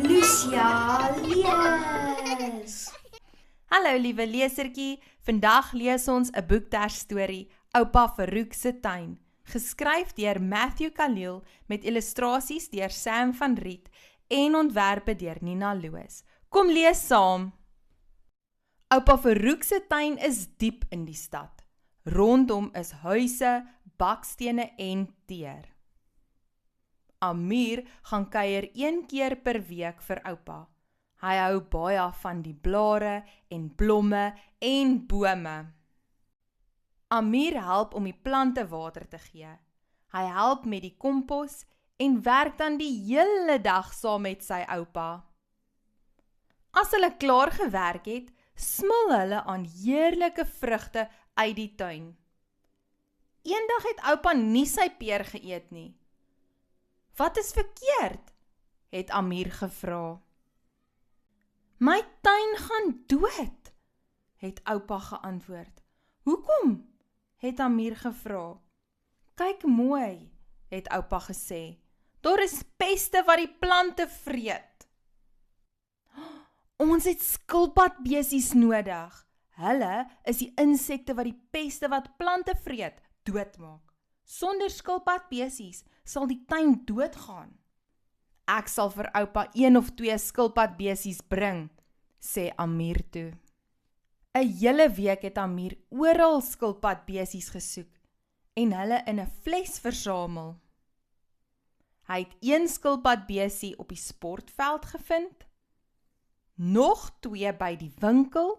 Lucia lees. Hallo liewe lesertjie, vandag lees ons 'n boektersstorie, Oupa Farouk se tuin, geskryf deur Matthew Khalil met illustrasies deur Sam van Riet en ontwerpe deur Nina Loos. Kom lees saam. Oupa Farouk se tuin is diep in die stad. Rondom is huise, bakstene en teer. Amir gaan kuier 1 keer per week vir oupa. Hy hou baie van die blare en blomme en bome. Amir help om die plante water te gee. Hy help met die kompos en werk dan die hele dag saam met sy oupa. As hulle klaar gewerk het, smil hulle aan heerlike vrugte uit die tuin. Eendag het oupa nie sy peer geëet nie. Wat is verkeerd? Het Amir gevra. My tuin gaan dood, het oupa geantwoord. Hoekom? Het Amir gevra. Kyk mooi, het oupa gesê. Daar is peste wat die plante vreet. Ons het skilpadbesies nodig. Hulle is die insekte wat die peste wat plante vreet doodmaak. Sonder skilpadbesies sal die tuin doodgaan. Ek sal vir oupa 1 of 2 skilpadbesies bring, sê Amir toe. 'n Hele week het Amir oral skilpadbesies gesoek en hulle in 'n fles versamel. Hy het 1 skilpadbesie op die sportveld gevind, nog 2 by die winkel,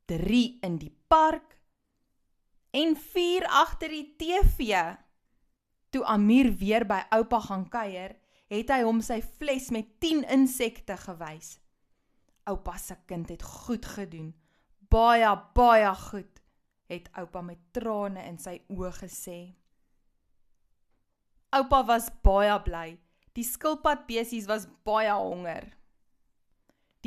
3 in die park en 4 agter die TV. Toe Amir weer by oupa gaan kuier, het hy hom sy fles met 10 insekte gewys. Oupa se kind het goed gedoen, baie goed, het oupa met trane in sy oë gesê. Oupa was baie bly, die skilpadbesies was baie honger.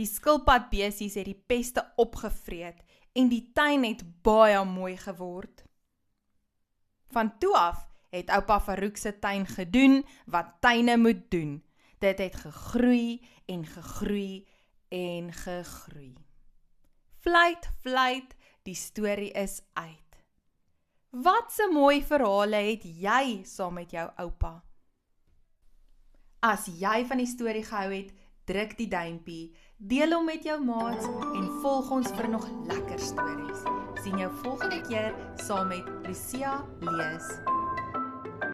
Die skilpadbesies het die peste opgevreet en die tuin het baie mooi geword. Van toe af het oupa Farouk se tuin gedoen wat tuine moet doen. Dit het gegroei en gegroei en gegroei. Fluit, die storie is uit. Wat 'n mooi verhale het jy saam met jou oupa? As jy van die storie gehou het, druk die duimpie, deel hom met jou maats en volg ons vir nog lekker stories. Sien jou volgende keer saam met Lucia lees.